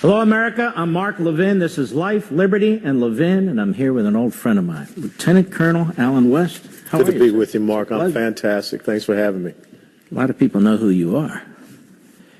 Hello, America. I'm Mark Levin. This is Life, Liberty, and Levin, and I'm here with an old friend of mine, Lieutenant Colonel Alan West. How are you? Good to be with you, Mark. I'm fantastic. Thanks for having me. A lot of people know who you are.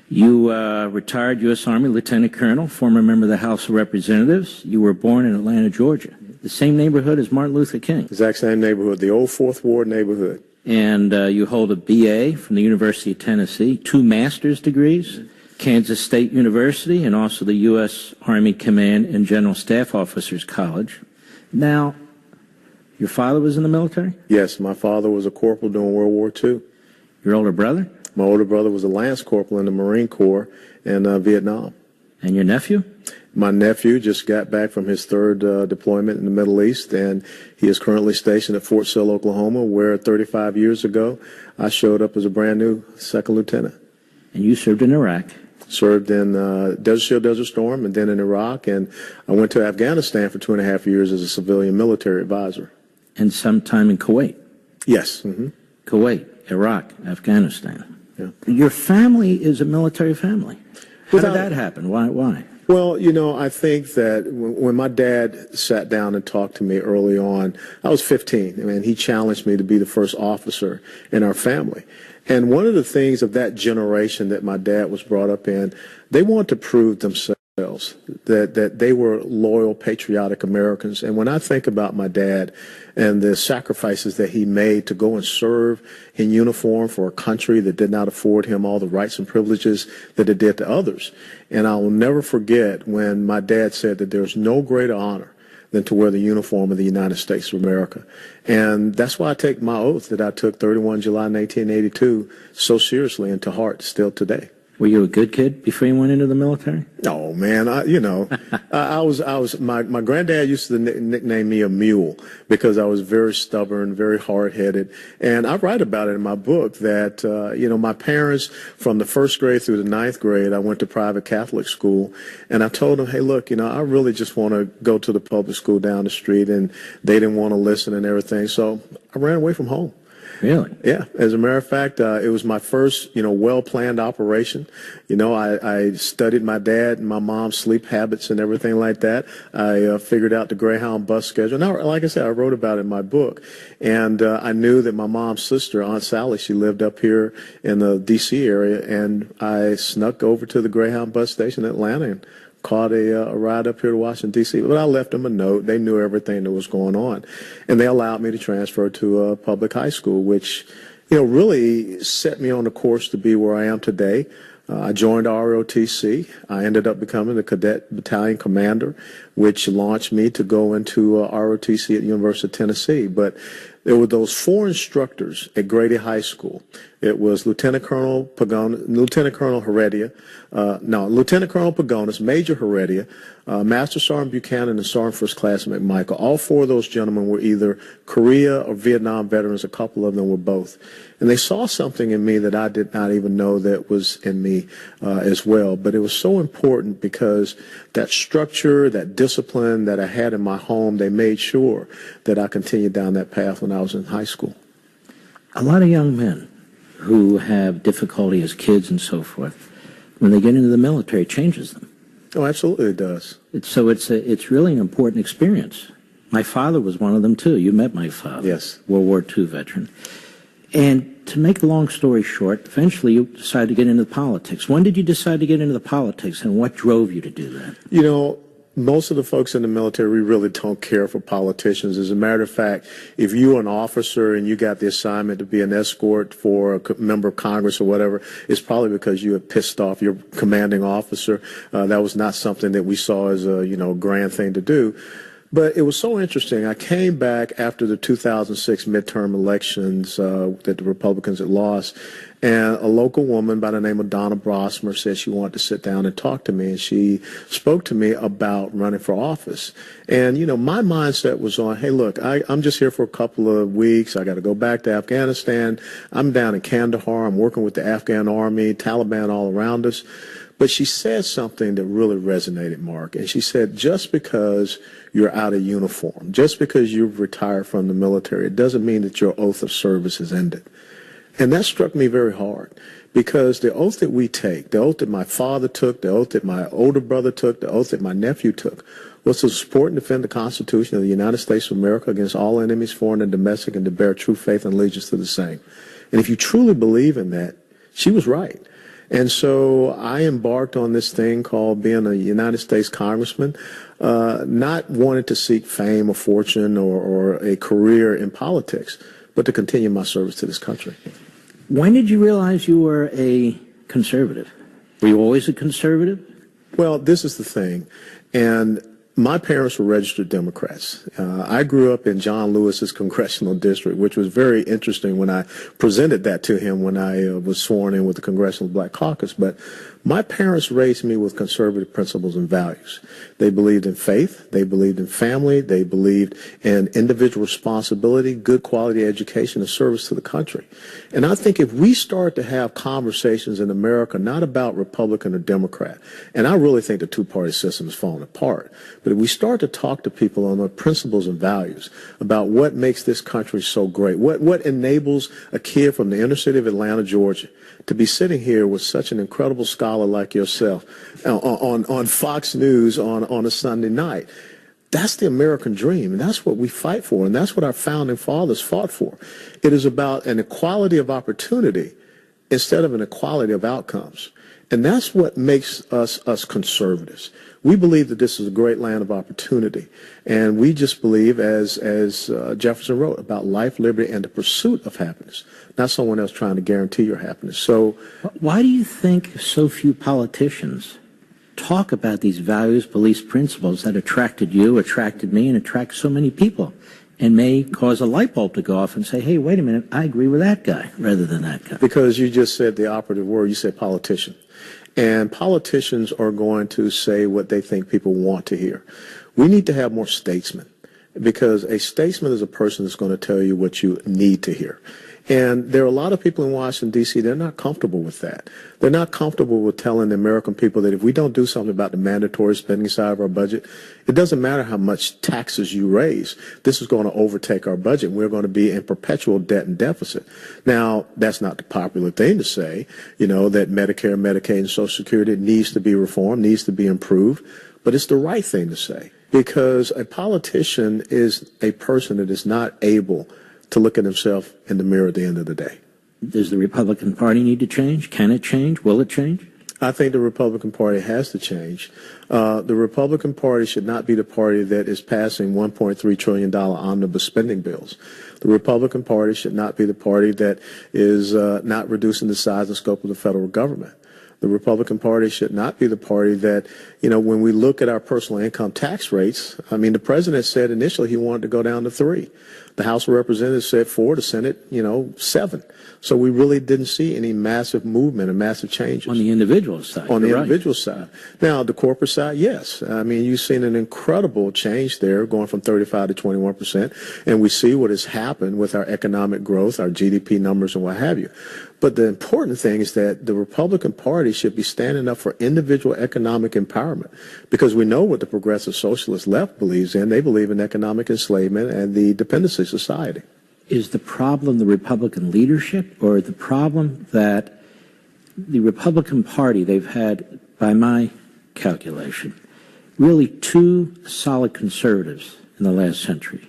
You retired U.S. Army Lieutenant Colonel, former member of the House of Representatives. You were born in Atlanta, Georgia, the same neighborhood as Martin Luther King. Exact same neighborhood, the old Fourth Ward neighborhood. And you hold a B.A. from the University of Tennessee, 2 master's degrees, Kansas State University, and also the U.S. Army Command and General Staff Officers College. Now, your father was in the military? Yes, my father was a corporal during World War II. Your older brother? My older brother was a lance corporal in the Marine Corps in Vietnam. And your nephew? My nephew just got back from his 3rd deployment in the Middle East, and he is currently stationed at Fort Sill, Oklahoma, where 35 years ago I showed up as a brand new 2nd lieutenant. And you served in Iraq? Served in Desert Shield, Desert Storm, and then in Iraq, and I went to Afghanistan for 2.5 years as a civilian military advisor. And some time in Kuwait? Yes. Mm-hmm. Kuwait, Iraq, Afghanistan. Yeah. Your family is a military family. How did that happen? Why? Well, you know, I think that when my dad sat down and talked to me early on, I was 15, and he challenged me to be the first officer in our family. And one of the things of that generation that my dad was brought up in, they wanted to prove themselves that they were loyal, patriotic Americans. And when I think about my dad and the sacrifices that he made to go and serve in uniform for a country that did not afford him all the rights and privileges that it did to others, and I will never forget when my dad said that there's no greater honor than to wear the uniform of the United States of America. And that's why I take my oath that I took 31 July 1982 so seriously and to heart still today. Were you a good kid before you went into the military? No, man. I was. My granddad used to nickname me a mule because I was very stubborn, very hard-headed, and I write about it in my book that my parents, from the 1st grade through the 9th grade, I went to private Catholic school, and I told them, hey, look, I really just want to go to the public school down the street, and they didn't want to listen and everything, so I ran away from home. Really? Yeah. As a matter of fact, it was my first, well-planned operation. I studied my dad and my mom's sleep habits and everything like that. I figured out the Greyhound bus schedule. Now, like I said, I wrote about it in my book. And I knew that my mom's sister, Aunt Sally, she lived up here in the D.C. area. And I snuck over to the Greyhound bus station in Atlanta and caught a ride up here to Washington, D.C. But I left them a note. They knew everything that was going on. And they allowed me to transfer to a public high school, which, really set me on the course to be where I am today. I joined ROTC. I ended up becoming the cadet battalion commander, which launched me to go into ROTC at the University of Tennessee. But there were those 4 instructors at Grady High School. It was Lieutenant Colonel Pagonis, Lieutenant Colonel Pagonis, Major Heredia, Master Sergeant Buchanan, and Sergeant First Class McMichael. All 4 of those gentlemen were either Korea or Vietnam veterans. A couple of them were both. And they saw something in me that I did not even know that was in me as well. But it was so important because that structure, that discipline that I had in my home, they made sure that I continued down that path when I was in high school. A lot of young men who have difficulty as kids and so forth, when they get into the military, it changes them. Oh, absolutely it does. It's really an important experience. My father was one of them, too. You met my father. Yes. World War II veteran. And to make a long story short, eventually you decided to get into politics. When did you decide to get into the politics, and what drove you to do that? Most of the folks in the military, we really don't care for politicians. As a matter of fact, if you're an officer and you got the assignment to be an escort for a member of Congress or whatever, it's probably because you had pissed off your commanding officer. That was not something that we saw as a, grand thing to do. But it was so interesting. I came back after the 2006 midterm elections that the Republicans had lost, and a local woman by the name of Donna Brosmer said she wanted to sit down and talk to me, and she spoke to me about running for office. And, my mindset was on, hey, look, I'm just here for a couple of weeks. I got to go back to Afghanistan. I'm down in Kandahar. I'm working with the Afghan army, Taliban all around us. But she said something that really resonated, Mark. And she said, just because you're out of uniform, just because you've retired from the military, it doesn't mean that your oath of service has ended. And that struck me very hard Because the oath that we take, the oath that my father took, the oath that my older brother took, the oath that my nephew took, was to support and defend the Constitution of the United States of America against all enemies, foreign and domestic, and to bear true faith and allegiance to the same. And if you truly believe in that, she was right. And so I embarked on this thing called being a United States congressman, not wanting to seek fame or fortune or a career in politics, but to continue my service to this country. When did you realize you were a conservative? Were you always a conservative? Well, this is the thing. And my parents were registered Democrats. I grew up in John Lewis's congressional district, which was very interesting when I presented that to him when I was sworn in with the Congressional Black Caucus. But my parents raised me with conservative principles and values. They believed in faith. They believed in family. They believed in individual responsibility, good quality education, and service to the country. And I think if we start to have conversations in America, not about Republican or Democrat, and I really think the two-party system is falling apart, but if we start to talk to people on their principles and values about what makes this country so great, what enables a kid from the inner city of Atlanta, Georgia, to be sitting here with such an incredible scholar like yourself on Fox News on a Sunday night. That's the American dream, and that's what we fight for, and that's what our founding fathers fought for. It is about an equality of opportunity instead of an equality of outcomes. And that's what makes us conservatives. We believe that this is a great land of opportunity, and we just believe, as Jefferson wrote, about life, liberty, and the pursuit of happiness, not someone else trying to guarantee your happiness. So, why do you think so few politicians talk about these values, beliefs, principles that attracted you, attracted me, and attract so many people, and may cause a light bulb to go off and say, hey, wait a minute, I agree with that guy rather than that guy? Because you just said the operative word. You said politician. And politicians are going to say what they think people want to hear. We need to have more statesmen, because a statesman is a person that's going to tell you what you need to hear. And there are a lot of people in Washington, D.C., they're not comfortable with that. They're not comfortable with telling the American people that if we don't do something about the mandatory spending side of our budget, it doesn't matter how much taxes you raise. This is going to overtake our budget, and we're going to be in perpetual debt and deficit. Now, that's not the popular thing to say, that Medicare, Medicaid, and Social Security needs to be reformed, needs to be improved, but it's the right thing to say, because a politician is a person that is not able to look at himself in the mirror at the end of the day. Does the Republican Party need to change? Can it change? Will it change? I think the Republican Party has to change. The Republican Party should not be the party that is passing $1.3 trillion omnibus spending bills. The Republican Party should not be the party that is not reducing the size and scope of the federal government. The Republican Party should not be the party that, when we look at our personal income tax rates, the president said initially he wanted to go down to 3. The House of Representatives said 4, the Senate, 7. So we really didn't see any massive movement and massive changes. On the individual side. On the right. individual side. Now, the corporate side, yes. You've seen an incredible change there, going from 35 to 21%. And we see what has happened with our economic growth, our GDP numbers, and what have you. But the important thing is that the Republican Party should be standing up for individual economic empowerment, because we know what the progressive socialist left believes in. They believe in economic enslavement and the dependency society. Is the problem the Republican leadership, or the problem that the Republican Party, they've had, by my calculation, really two solid conservatives in the last century,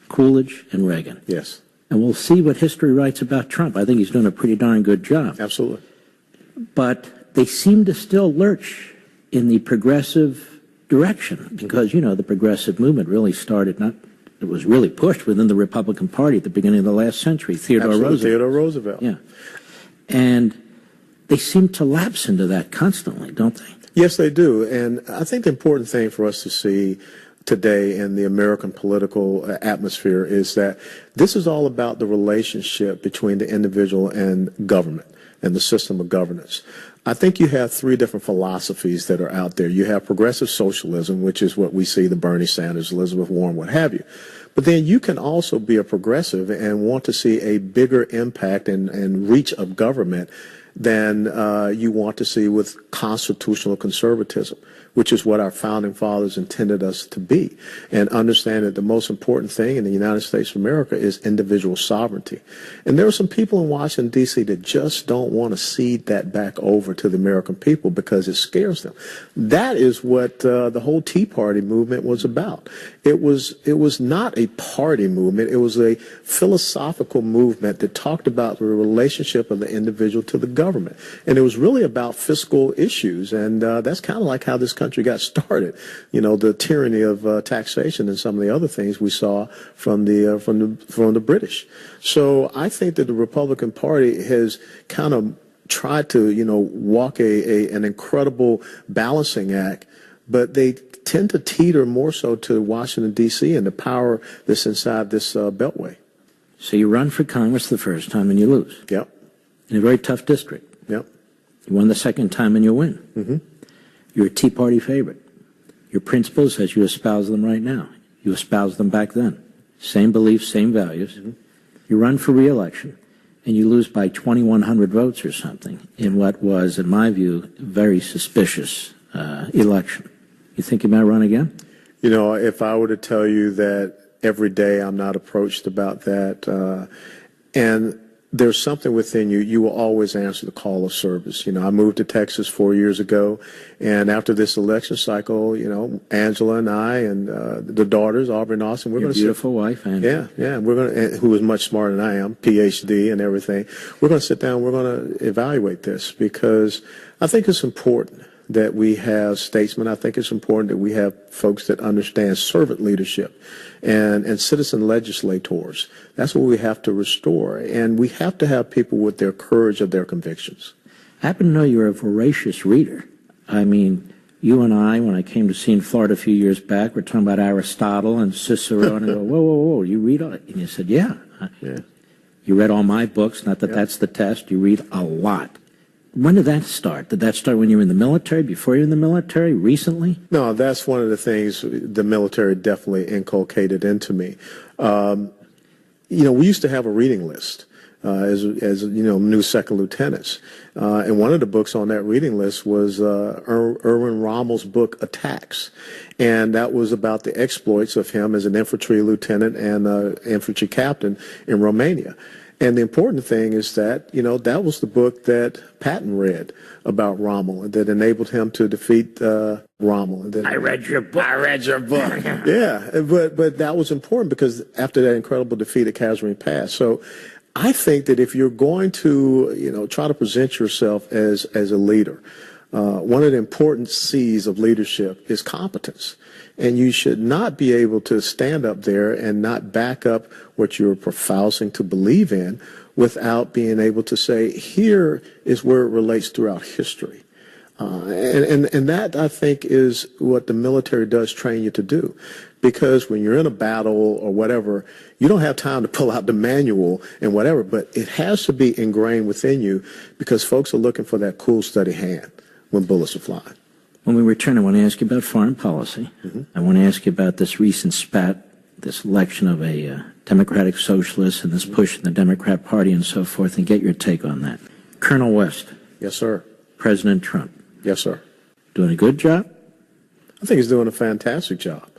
Coolidge and Reagan? Yes. And we'll see what history writes about Trump. I think he's doing a pretty darn good job. Absolutely. But they seem to still lurch in the progressive direction, because, the progressive movement really started it was really pushed within the Republican Party at the beginning of the last century. Theodore Roosevelt. Yeah. And they seem to lapse into that constantly, don't they? Yes, they do. And I think the important thing for us to see today in the American political atmosphere is that this is all about the relationship between the individual and government and the system of governance. I think you have 3 different philosophies that are out there. You have progressive socialism, which is what we see, the Bernie Sanders, Elizabeth Warren, what have you. But then you can also be a progressive and want to see a bigger impact and reach of government than you want to see with constitutional conservatism, which is what our founding fathers intended us to be, and understand that the most important thing in the United States of America is individual sovereignty. And there are some people in Washington, D.C. that just don't want to cede that back over to the American people because it scares them. That is what the whole Tea Party movement was about. It was not a party movement. It was a philosophical movement that talked about the relationship of the individual to the government. And it was really about fiscal issues. And that's kind of like how this country got started. You know, the tyranny of taxation and some of the other things we saw from the British. So I think that the Republican Party has kind of tried to, you know, walk an incredible balancing act, but they tend to teeter more so to Washington, D.C. and the power that's inside this beltway. So you run for Congress the first time and you lose. Yep. In a very tough district. Yep. You won the second time and you win. Mm-hmm. You're a Tea Party favorite. Your principles, as you espouse them right now, you espoused them back then. Same beliefs, same values. Mm-hmm. You run for re-election, and you lose by 2,100 votes or something in what was, in my view, a very suspicious election. You think you might run again? You know, if I were to tell you that every day I'm not approached about that, and there's something within you, you will always answer the call of service. You know, I moved to Texas 4 years ago, and after this election cycle, you know, Angela and I and the daughters, Aubrey and Austin, we're going to beautiful wife, Angela. Yeah, we're going to, who is much smarter than I am, PhD and everything. We're going to sit down, we're going to evaluate this because I think it's important that we have statesmen. I think it's important that we have folks that understand servant leadership and citizen legislators. That's what we have to restore. And we have to have people with their courage of their convictions. I happen to know you're a voracious reader. I mean, you and I, when I came to see in Florida a few years back, we're talking about Aristotle and Cicero, and I go, whoa, you read all it? And you said, yeah. You read all my books, not that that's the test. You read a lot. When did that start? Did that start when you were in the military, before you were in the military, recently? No, that's one of the things the military definitely inculcated into me. You know, we used to have a reading list as you know, new second lieutenants. And one of the books on that reading list was Erwin Rommel's book, Attacks. And that was about the exploits of him as an infantry lieutenant and infantry captain in Romania. And the important thing is that, you know, that was the book that Patton read about Rommel and that enabled him to defeat Rommel. And then, I read your book. Yeah, but that was important because after that incredible defeat at Kazarine Pass. So I think that if you're going to, you know, try to present yourself as a leader, one of the important C's of leadership is competence. And you should not be able to stand up there and not back up what you're professing to believe in without being able to say, here is where it relates throughout history. And that, I think, is what the military does train you to do. Because when you're in a battle or whatever, you don't have time to pull out the manual and whatever, but it has to be ingrained within you because folks are looking for that cool, steady hand when bullets are flying. When we return, I want to ask you about foreign policy. Mm-hmm. I want to ask you about this recent spat, this election of a Democratic Socialist and this push in the Democrat Party and so forth, and get your take on that. Colonel West. Yes, sir. President Trump. Yes, sir. Doing a good job? I think he's doing a fantastic job.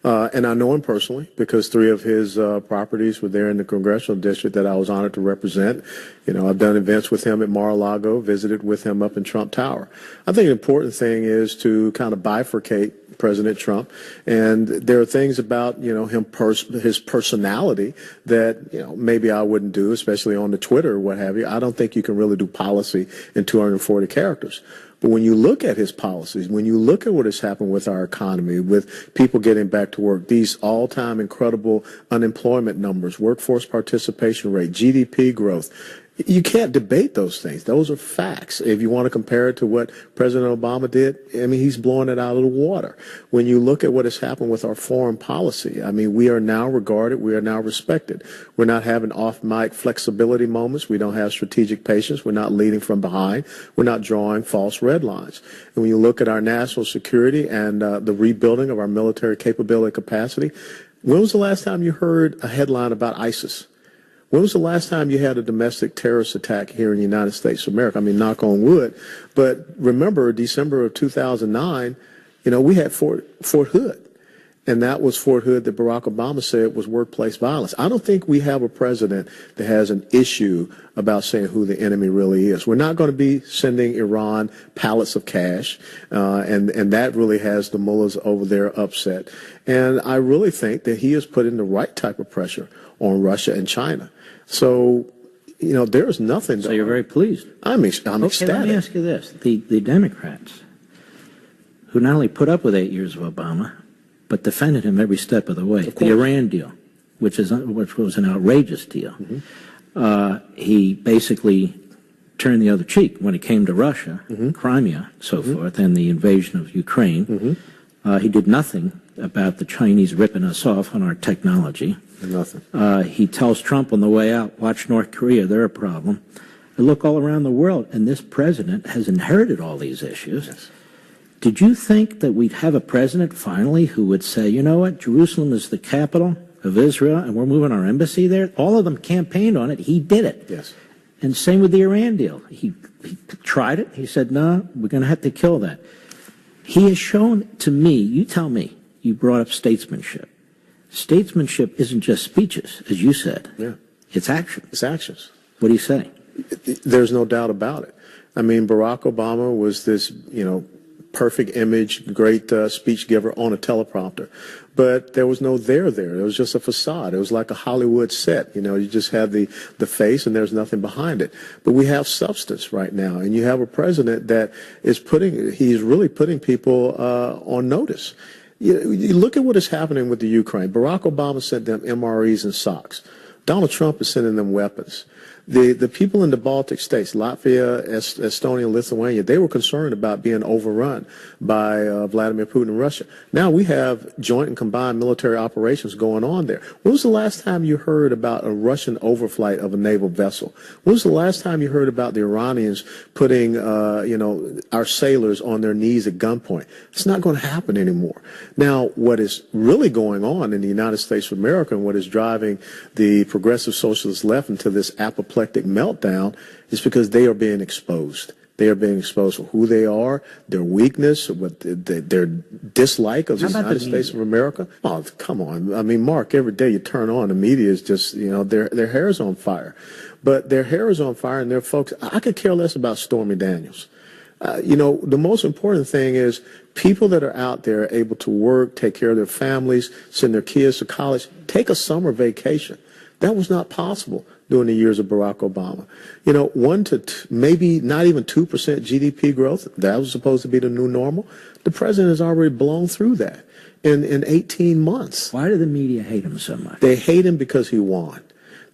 And I know him personally because 3 of his properties were there in the congressional district that I was honored to represent. You know, I've done events with him at Mar-a-Lago, visited with him up in Trump Tower. I think the important thing is to kind of bifurcate President Trump. And there are things about, you know, his personality that, you know, maybe I wouldn't do, especially on the Twitter or what have you. I don't think you can really do policy in 240 characters. But when you look at his policies, when you look at what has happened with our economy, with people getting back to work, these all-time incredible unemployment numbers, workforce participation rate, GDP growth, you can't debate those things. Those are facts. If you want to compare it to what President Obama did, I mean, he's blowing it out of the water. When you look at what has happened with our foreign policy, I mean, we are now regarded, we are now respected. We're not having off-mic flexibility moments. We don't have strategic patience. We're not leading from behind. We're not drawing false red lines. And when you look at our national security and the rebuilding of our military capability capacity, when was the last time you heard a headline about ISIS? When was the last time you had a domestic terrorist attack here in the United States of America? I mean, knock on wood. But remember, December of 2009, You know, we had Fort Hood. And that was Fort Hood that Barack Obama said was workplace violence. I don't think we have a president that has an issue about saying who the enemy really is. We're not going to be sending Iran pallets of cash, and that really has the mullahs over there upset. And I really think that he has put in the right type of pressure on Russia and China. So, you know, there is nothing. So you're very pleased. I'm ecstatic. Okay, let me ask you this. The Democrats, who not only put up with 8 years of Obama, but defended him every step of the way. The Iran deal, which was an outrageous deal. He basically turned the other cheek when it came to Russia, Crimea, so forth, and the invasion of Ukraine. He did nothing about the Chinese ripping us off on our technology. Nothing. He tells Trump on the way out, watch North Korea, they're a problem. I look all around the world, and this president has inherited all these issues. Yes. Did you think that we'd have a president finally who would say, you know what, Jerusalem is the capital of Israel and we're moving our embassy there? All of them campaigned on it. He did it. Yes. And same with the Iran deal. He tried it. He said, no, we're going to have to kill that. He has shown to me, you tell me, you brought up statesmanship. Statesmanship isn't just speeches, as you said. Yeah. It's action. It's actions. What do you say? There's no doubt about it. I mean, Barack Obama was this, you know, perfect image, great speech giver on a teleprompter. But there was no there. It was just a facade. It was like a Hollywood set. You know, you just have the face and there's nothing behind it. But we have substance right now. And you have a president that is he's really putting people on notice. You look at what is happening with the Ukraine. Barack Obama sent them MREs and socks. Donald Trump is sending them weapons. The people in the Baltic states, Latvia, Estonia, Lithuania, they were concerned about being overrun by Vladimir Putin and Russia. Now we have joint and combined military operations going on there. When was the last time you heard about a Russian overflight of a naval vessel? When was the last time you heard about the Iranians putting, our sailors on their knees at gunpoint? It's not going to happen anymore. Now, what is really going on in the United States of America and what is driving the progressive socialist left into this apoplectic meltdown is because they are being exposed. They are being exposed for who they are, their weakness, their dislike of the United States of America. Oh, come on. I mean, Mark, every day you turn on, the media is just, their hair is on fire. But their hair is on fire and their folks, I could care less about Stormy Daniels. The most important thing is people that are out there able to work, take care of their families, send their kids to college, take a summer vacation. That was not possible during the years of Barack Obama. 1 to maybe not even 2% GDP growth, that was supposed to be the new normal. The president has already blown through that in 18 months. Why do the media hate him so much? They hate him because he won.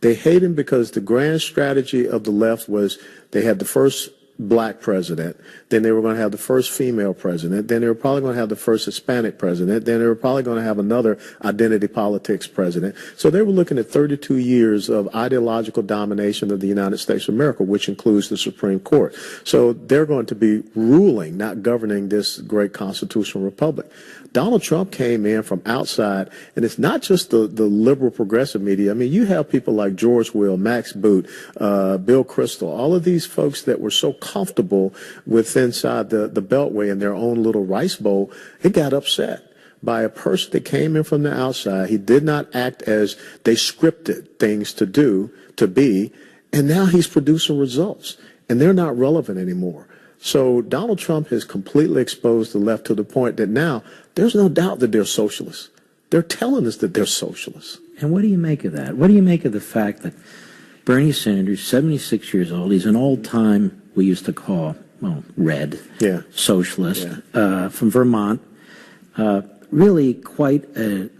They hate him because the grand strategy of the left was they had the first black president, then they were going to have the first female president, then they were probably going to have the first Hispanic president, then they were probably going to have another identity politics president. So they were looking at 32 years of ideological domination of the United States of America, which includes the Supreme Court. So they're going to be ruling, not governing this great constitutional republic. Donald Trump came in from outside, and it's not just the liberal progressive media. I mean, you have people like George Will, Max Boot, Bill Kristol, all of these folks that were so comfortable with inside the Beltway in their own little rice bowl. It got upset by a person that came in from the outside. He did not act as they scripted things to be, and now he's producing results, and they're not relevant anymore. So Donald Trump has completely exposed the left to the point that now there's no doubt that they're socialists. They're telling us that they're socialists. And what do you make of that? What do you make of the fact that Bernie Sanders, 76 years old, he's an old-time, we used to call, red, socialist, from Vermont, really quite an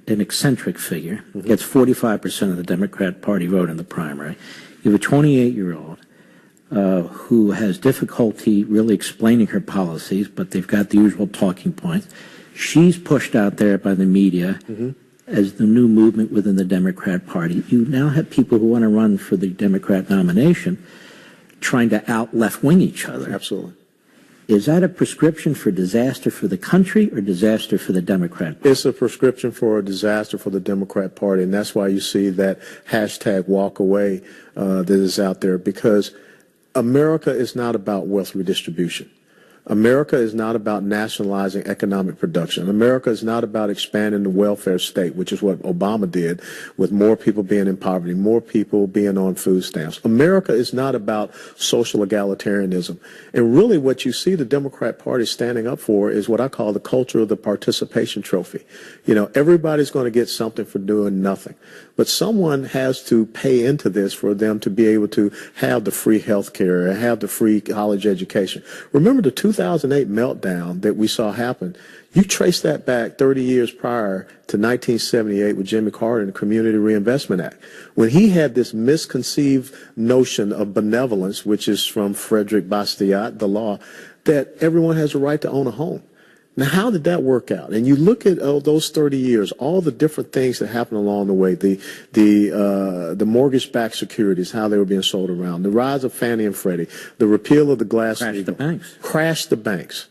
eccentric figure, gets 45% of the Democrat Party vote in the primary. You have a 28-year-old who has difficulty really explaining her policies, but they've got the usual talking points. She's pushed out there by the media as the new movement within the Democrat Party. You now have people who want to run for the Democrat nomination trying to out-left-wing each other. Absolutely. Is that a prescription for disaster for the country or disaster for the Democrat Party? It's a prescription for a disaster for the Democrat Party, and that's why you see that hashtag walk away that is out there, because America is not about wealth redistribution. America is not about nationalizing economic production. America is not about expanding the welfare state, which is what Obama did, with more people being in poverty, more people being on food stamps. America is not about social egalitarianism. And really what you see the Democrat Party standing up for is what I call the culture of the participation trophy. You know, everybody's going to get something for doing nothing. But someone has to pay into this for them to be able to have the free health care and have the free college education. Remember the 2008 meltdown that we saw happen? You trace that back 30 years prior to 1978 with Jimmy Carter and the Community Reinvestment Act, when he had this misconceived notion of benevolence, which is from Frederick Bastiat, the law, that everyone has a right to own a home. Now, how did that work out? And you look at those 30 years, all the different things that happened along the way, the mortgage-backed securities, how they were being sold around, the rise of Fannie and Freddie, the repeal of the Glass-Steagall, crashed the banks.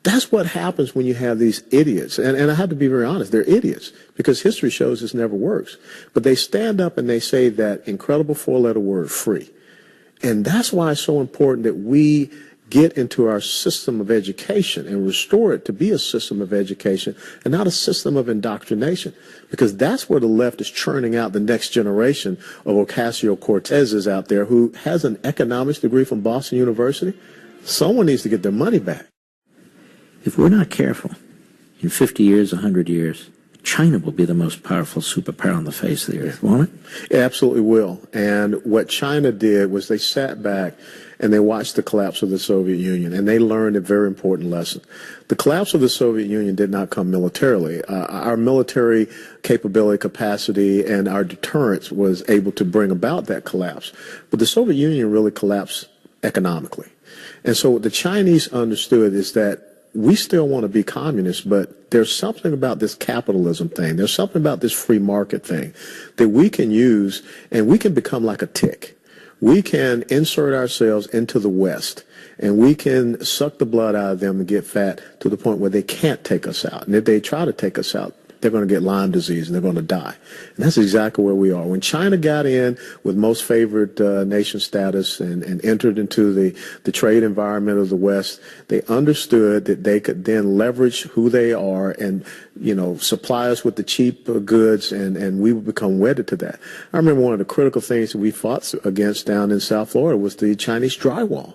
That's what happens when you have these idiots. And I have to be very honest, they're idiots because history shows this never works. But they stand up and they say that incredible four-letter word, free. And that's why it's so important that we get into our system of education and restore it to be a system of education and not a system of indoctrination, because that's where the left is churning out the next generation of Ocasio-Cortezes out there who has an economics degree from Boston University. Someone needs to get their money back. If we're not careful, in 50 years, 100 years, China will be the most powerful superpower on the face of the earth, won't it? It absolutely will. And what China did was they sat back and they watched the collapse of the Soviet Union, and they learned a very important lesson. The collapse of the Soviet Union did not come militarily. Our military capability, capacity, and our deterrence was able to bring about that collapse. But the Soviet Union really collapsed economically. And so what the Chinese understood is that we still want to be communists, but there's something about this capitalism thing. There's something about this free market thing that we can use, and we can become like a tick. We can insert ourselves into the West, and we can suck the blood out of them and get fat to the point where they can't take us out. And if they try to take us out, they're going to get Lyme disease and they're going to die. And that's exactly where we are. When China got in with most favored nation status and entered into the trade environment of the West, they understood that they could then leverage who they are and, you know, supply us with the cheap goods, and we would become wedded to that. I remember one of the critical things that we fought against down in South Florida was the Chinese drywall.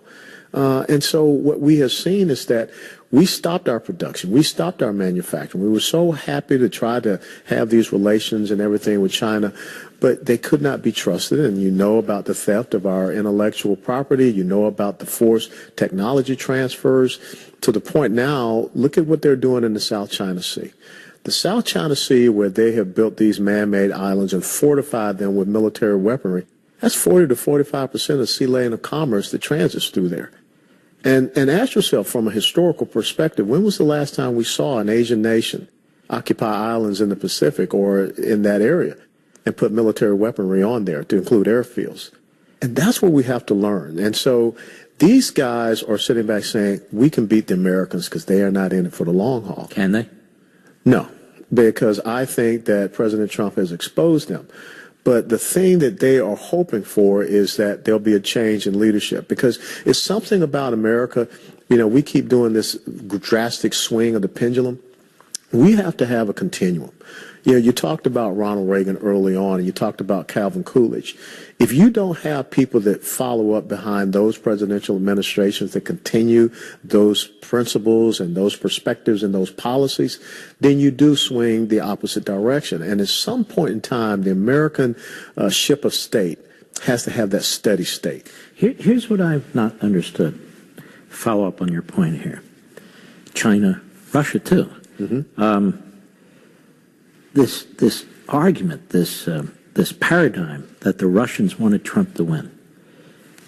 And so what we have seen is that we stopped our production. We stopped our manufacturing. We were so happy to try to have these relations and everything with China, but they could not be trusted. And you know about the theft of our intellectual property. You know about the forced technology transfers to the point now, look at what they're doing in the South China Sea. The South China Sea, where they have built these man-made islands and fortified them with military weaponry, that's 40 to 45% of sea lane of commerce that transits through there. And ask yourself, from a historical perspective, when was the last time we saw an Asian nation occupy islands in the Pacific or in that area and put military weaponry on there to include airfields? And that's what we have to learn. And so these guys are sitting back saying, we can beat the Americans because they are not in it for the long haul. Can they? No, because I think that President Trump has exposed them. But the thing that they are hoping for is that there'll be a change in leadership, because it's something about America. You know, we keep doing this drastic swing of the pendulum. We have to have a continuum. You know, you talked about Ronald Reagan early on, and you talked about Calvin Coolidge. If you don't have people that follow up behind those presidential administrations that continue those principles and those perspectives and those policies, then you do swing the opposite direction. And at some point in time, the American ship of state has to have that steady state. Here's what I've not understood. Follow up on your point here. China, Russia too. Mm-hmm. This argument, this paradigm that the Russians wanted Trump to win,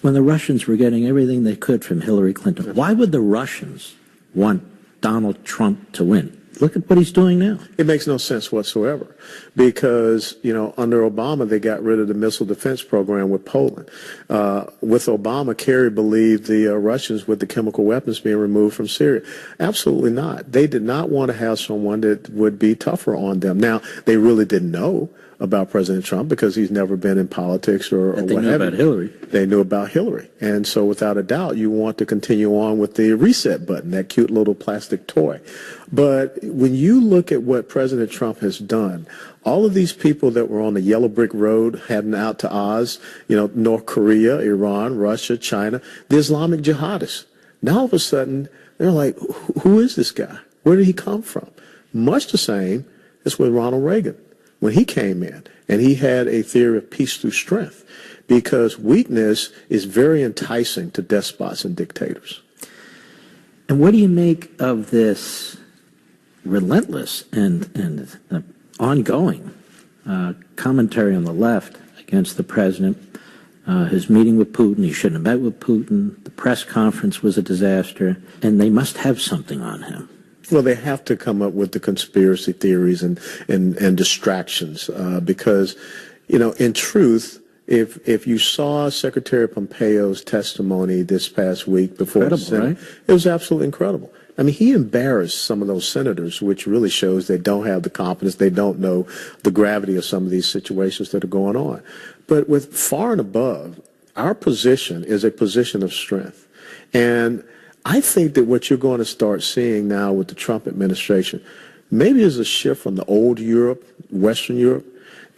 when the Russians were getting everything they could from Hillary Clinton, why would the Russians want Donald Trump to win? Look at what he's doing now. It makes no sense whatsoever, because, you know, under Obama, they got rid of the missile defense program with Poland. With Obama, Kerry believed the Russians with the chemical weapons being removed from Syria. Absolutely not. They did not want to have someone that would be tougher on them. Now, they really didn't know about President Trump because he's never been in politics or what have you. They knew about Hillary. They knew about Hillary. And so without a doubt, you want to continue on with the reset button, that cute little plastic toy. But when you look at what President Trump has done, all of these people that were on the yellow brick road heading out to Oz, North Korea, Iran, Russia, China, the Islamic jihadists, now all of a sudden they're like, who is this guy? Where did he come from? Much the same as with Ronald Reagan when he came in, and he had a theory of peace through strength, because weakness is very enticing to despots and dictators. And what do you make of this relentless and ongoing commentary on the left against the president? His meeting with Putin, he shouldn't have met with Putin, the press conference was a disaster, and they must have something on him. Well, they have to come up with the conspiracy theories and distractions because, in truth, if you saw Secretary Pompeo's testimony this past week before the Senate, right? It was absolutely incredible. I mean, he embarrassed some of those senators, which really shows they don't have the competence, they don't know the gravity of some of these situations that are going on. But with far and above, our position is a position of strength. And I think that what you're going to start seeing now with the Trump administration maybe is a shift from the old Europe, Western Europe,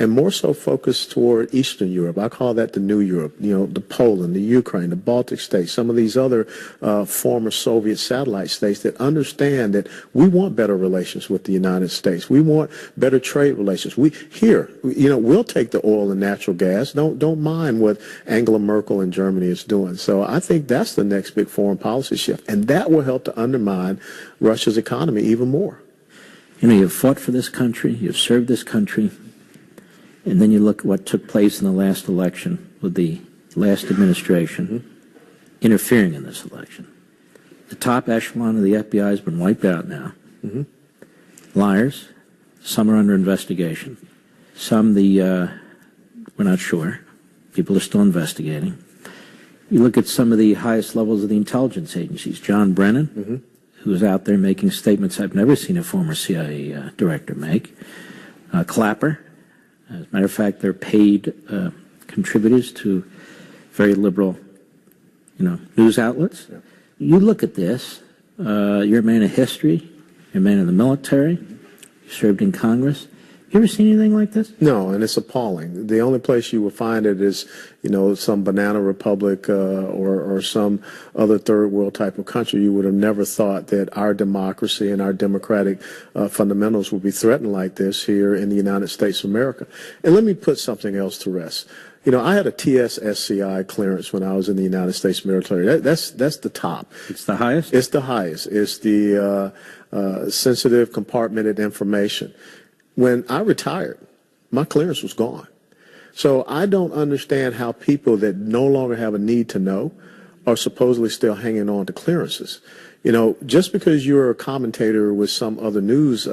and more so focused toward Eastern Europe. I call that the new Europe, the Poland, the Ukraine, the Baltic states, some of these other former Soviet satellite states that understand that we want better relations with the United States. We want better trade relations. We'll take the oil and natural gas. Don't mind what Angela Merkel in Germany is doing. So I think that's the next big foreign policy shift, and that will help to undermine Russia's economy even more. You've fought for this country, you've served this country. And then you look at what took place in the last election with the last administration interfering in this election. The top echelon of the FBI has been wiped out now. Liars, some are under investigation. Some we're not sure. People are still investigating. You look at some of the highest levels of the intelligence agencies. John Brennan, who's out there making statements I've never seen a former CIA director make. Clapper. As a matter of fact, they're paid contributors to very liberal, news outlets. Yeah. You look at this. You're a man of history. You're a man of the military. You served in Congress. You ever seen anything like this? No, and it's appalling. The only place you will find it is, some banana republic or some other third world type of country. You would have never thought that our democracy and our democratic fundamentals would be threatened like this here in the United States of America. And let me put something else to rest. I had a TS-SCI clearance when I was in the United States military. That's the top. It's the highest? It's the highest. It's the sensitive compartmented information. When I retired, my clearance was gone. So I don't understand how people that no longer have a need to know are supposedly still hanging on to clearances. Just because you're a commentator with some other news,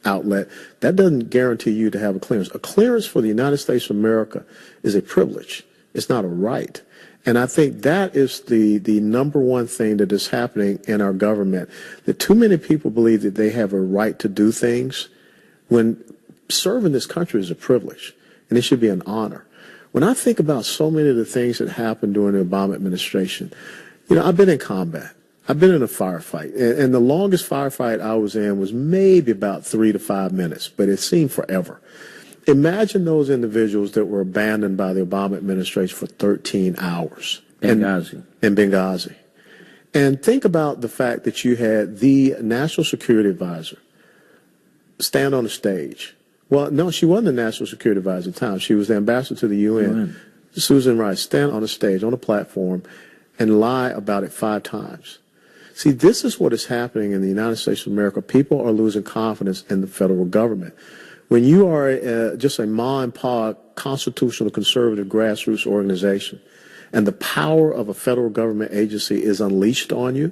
outlet, that doesn't guarantee you to have a clearance. A clearance for the United States of America is a privilege. It's not a right. And I think that is the number one thing that is happening in our government, that too many people believe that they have a right to do things when serving this country is a privilege, and it should be an honor. When I think about so many of the things that happened during the Obama administration, I've been in combat. I've been in a firefight, and the longest firefight I was in was maybe about 3 to 5 minutes, but it seemed forever. Imagine those individuals that were abandoned by the Obama administration for 13 hours. Benghazi. In Benghazi. And think about the fact that you had the National Security Advisor stand on the stage. Well, no, she wasn't the National Security Advisor at the time. She was the ambassador to the UN. Susan Rice, stand on the stage, on a platform, and lie about it 5 times. See, this is what is happening in the United States of America. People are losing confidence in the federal government. When you are just a ma and pa constitutional conservative grassroots organization, and the power of a federal government agency is unleashed on you,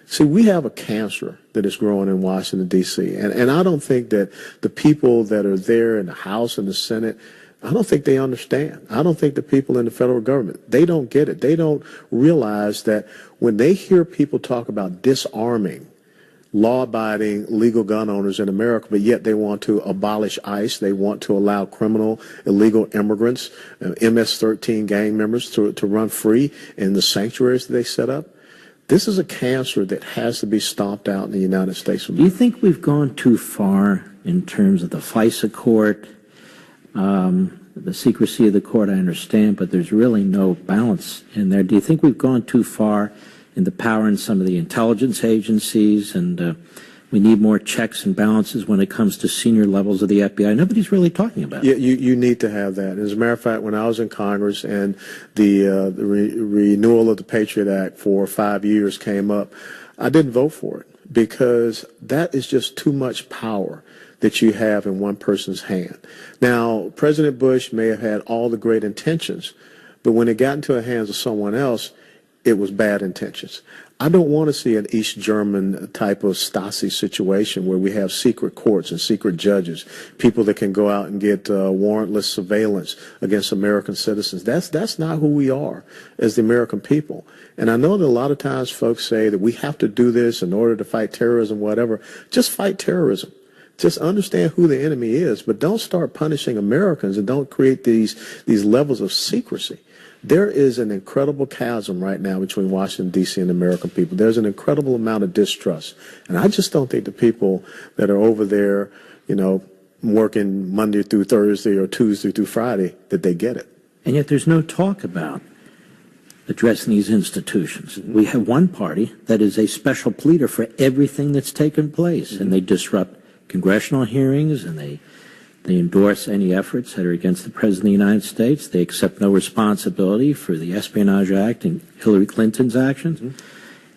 see, we have a cancer that is growing in Washington, D.C., and I don't think that the people that are there in the House and the Senate, I don't think they understand. I don't think the people in the federal government, they don't get it. They don't realize that when they hear people talk about disarming law-abiding, legal gun owners in America, but yet they want to abolish ICE. They want to allow criminal, illegal immigrants, MS-13 gang members to run free in the sanctuaries that they set up. This is a cancer that has to be stomped out in the United States of Do you America. think we've gone too far in terms of the FISA court? The secrecy of the court, I understand, but there's really no balance in there. Do you think we've gone too far in the power in some of the intelligence agencies, and we need more checks and balances when it comes to senior levels of the FBI? Nobody's really talking about it. Yeah, you need to have that. As a matter of fact, when I was in Congress and the renewal of the Patriot Act for 5 years came up, I didn't vote for it because that is just too much power that you have in one person's hand. Now, President Bush may have had all the great intentions, but when it got into the hands of someone else, it was bad intentions. I don't want to see an East German type of Stasi situation where we have secret courts and secret judges, people that can go out and get warrantless surveillance against American citizens. That's not who we are as the American people. And I know that a lot of times folks say that we have to do this in order to fight terrorism, whatever. Just fight terrorism. Just understand who the enemy is, but don't start punishing Americans and don't create these levels of secrecy. There is an incredible chasm right now between Washington, D.C. and the American people. There's an incredible amount of distrust. And I just don't think the people that are over there, working Monday through Thursday or Tuesday through Friday, that they get it. And yet there's no talk about addressing these institutions. We have one party that is a special pleader for everything that's taken place, and they disrupt congressional hearings, and they endorse any efforts that are against the President of the United States. They accept no responsibility for the Espionage Act and Hillary Clinton's actions.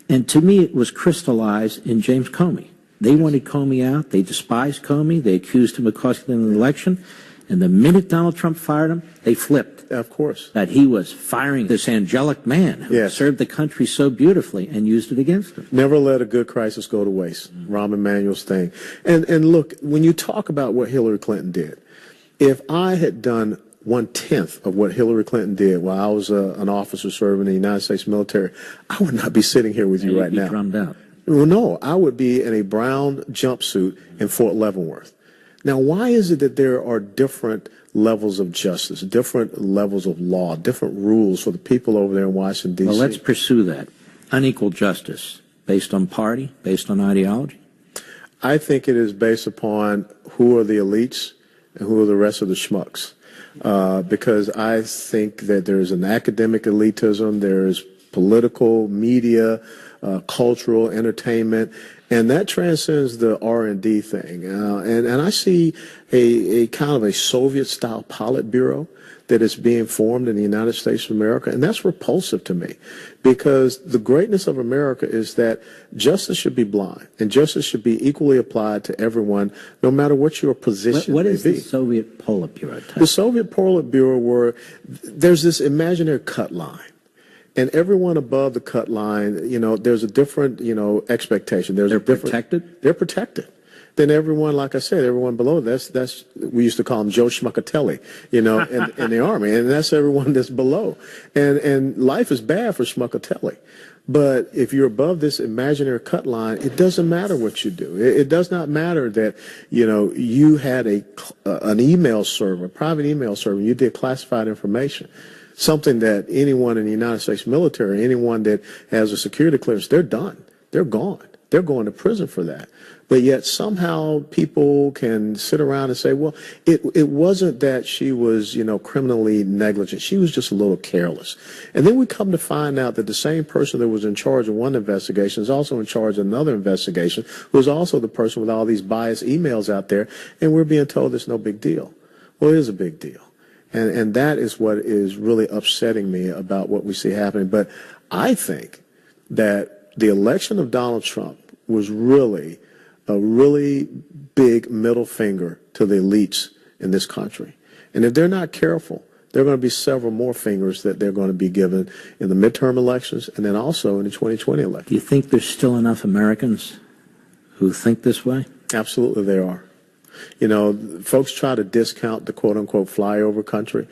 And to me, it was crystallized in James Comey. They wanted Comey out. They despised Comey. They accused him of costing them the election. And the minute Donald Trump fired him, they flipped. Of course. That he was firing this angelic man who served the country so beautifully and used it against him. Never let a good crisis go to waste. Rahm Emanuel's thing. And look, when you talk about what Hillary Clinton did, if I had done 1/10 of what Hillary Clinton did while I was an officer serving in the United States military, I would not be sitting here with you right now. Drummed out. Well, no, I would be in a brown jumpsuit in Fort Leavenworth. Now, why is it that there are different levels of justice, different levels of law, different rules for the people over there in Washington, D.C.? Well, let's pursue that. Unequal justice based on party, based on ideology? I think it is based upon who are the elites and who are the rest of the schmucks. Because I think that there's an academic elitism, there's political, media, cultural, entertainment, and that transcends the R&D thing. And I see a kind of a Soviet-style Politburo that is being formed in the United States of America, and that's repulsive to me, because the greatness of America is that justice should be blind, and justice should be equally applied to everyone, no matter what your position What may is be. the Soviet Politburo type? The Soviet Politburo were, there's this imaginary cut line. And everyone above the cut line, there's a different, expectation. They're protected? They're protected. Then everyone, like I said, everyone below, that's we used to call them Joe Schmuckatelli, in the Army. And that's everyone that's below. And life is bad for Schmuckatelli. But if you're above this imaginary cut line, it doesn't matter what you do. It does not matter that, you had an email server, a private email server, and you did classified information. Something that anyone in the United States military, anyone that has a security clearance, they're done. They're gone. They're going to prison for that. But yet somehow people can sit around and say, well, it wasn't that she was, criminally negligent. She was just a little careless. And then we come to find out that the same person that was in charge of one investigation is also in charge of another investigation, who's also the person with all these biased emails out there, and we're being told it's no big deal. Well, it is a big deal. And that is what is really upsetting me about what we see happening. But I think that the election of Donald Trump was really a really big middle finger to the elites in this country. And if they're not careful, there are going to be several more fingers that they're going to be given in the midterm elections and then also in the 2020 election. Do you think there's still enough Americans who think this way? Absolutely there are. Folks try to discount the quote-unquote flyover country,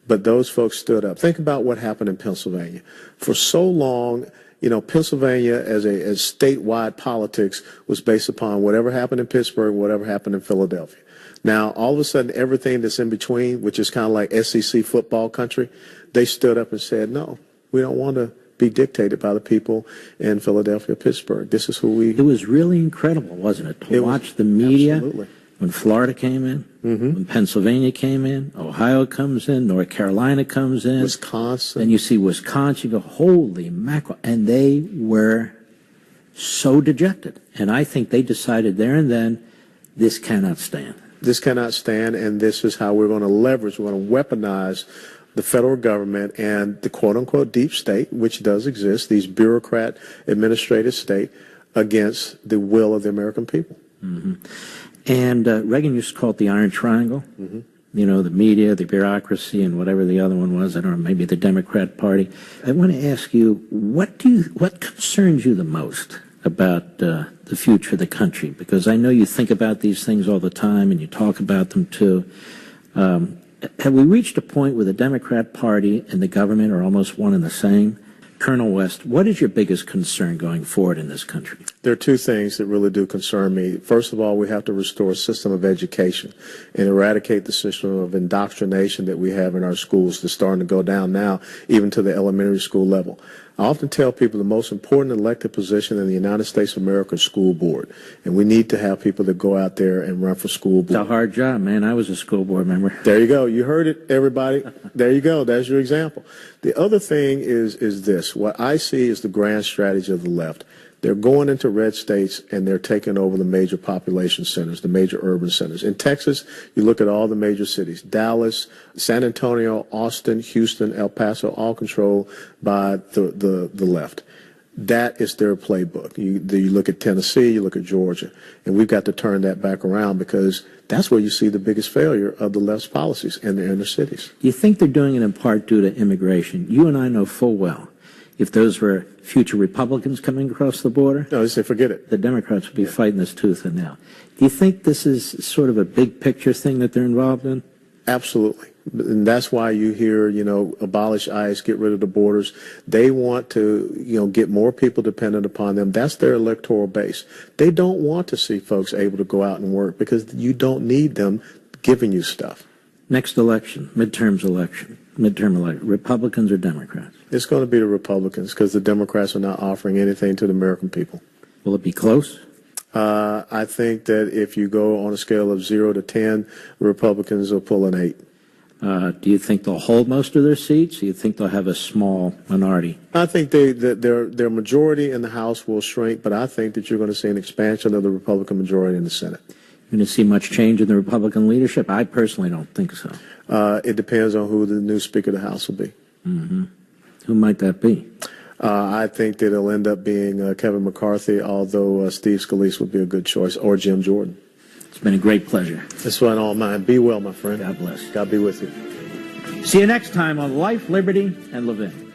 but those folks stood up. Think about what happened in Pennsylvania. For so long, Pennsylvania as statewide politics was based upon whatever happened in Pittsburgh, whatever happened in Philadelphia. Now, all of a sudden, everything that's in between, which is kind of like SEC football country, they stood up and said, no, we don't want to be dictated by the people in Philadelphia, Pittsburgh. This is who we... It was really incredible, wasn't it, to watch the media absolutely. When Florida came in, when Pennsylvania came in, Ohio comes in, North Carolina comes in. Wisconsin. And you see Wisconsin, you go, holy mackerel. And they were so dejected. And I think they decided there and then, this cannot stand. This cannot stand, and this is how we're going to leverage, we're going to weaponize the federal government and the quote-unquote deep state, which does exist, these bureaucrat administrative state, against the will of the American people. And Reagan used to call it the Iron Triangle. The media, the bureaucracy, and whatever the other one was. I don't know, maybe the Democrat Party. I want to ask you, what concerns you the most about the future of the country? Because I know you think about these things all the time and you talk about them too. Have we reached a point where the Democrat Party and the government are almost one and the same? Colonel West, what is your biggest concern going forward in this country? There are two things that really do concern me. First of all, we have to restore a system of education and eradicate the system of indoctrination that we have in our schools that's starting to go down now, even to the elementary school level. I often tell people the most important elected position in the United States of America is school board. And we need to have people that go out there and run for school board. It's a hard job, man. I was a school board member. There you go. You heard it, everybody. There you go. That's your example. The other thing is this. What I see is the grand strategy of the left. They're going into red states and they're taking over the major population centers, the major urban centers. In Texas, you look at all the major cities, Dallas, San Antonio, Austin, Houston, El Paso, all controlled by the left. That is their playbook. You look at Tennessee, you look at Georgia, and we've got to turn that back around because that's where you see the biggest failure of the left's policies in the inner cities. You think they're doing it in part due to immigration? You and I know full well if those were future Republicans coming across the border, no, they say forget it. The Democrats would be fighting this tooth and nail. Do you think this is sort of a big picture thing that they're involved in? Absolutely. And that's why you hear, abolish ICE, get rid of the borders. They want to, get more people dependent upon them. That's their electoral base. They don't want to see folks able to go out and work because you don't need them giving you stuff. Next election, midterm election, Republicans or Democrats? It's going to be the Republicans because the Democrats are not offering anything to the American people. Will it be close? I think that if you go on a scale of 0 to 10, the Republicans will pull an 8. Do you think they'll hold most of their seats? Do you think they'll have a small minority? I think their majority in the House will shrink, but I think that you're going to see an expansion of the Republican majority in the Senate. You're going to see much change in the Republican leadership? I personally don't think so. It depends on who the new Speaker of the House will be. Who might that be? I think that it'll end up being Kevin McCarthy, although Steve Scalise would be a good choice, or Jim Jordan. It's been a great pleasure. It's been all mine. Be well, my friend. God bless. God be with you. See you next time on Life, Liberty, and Levin.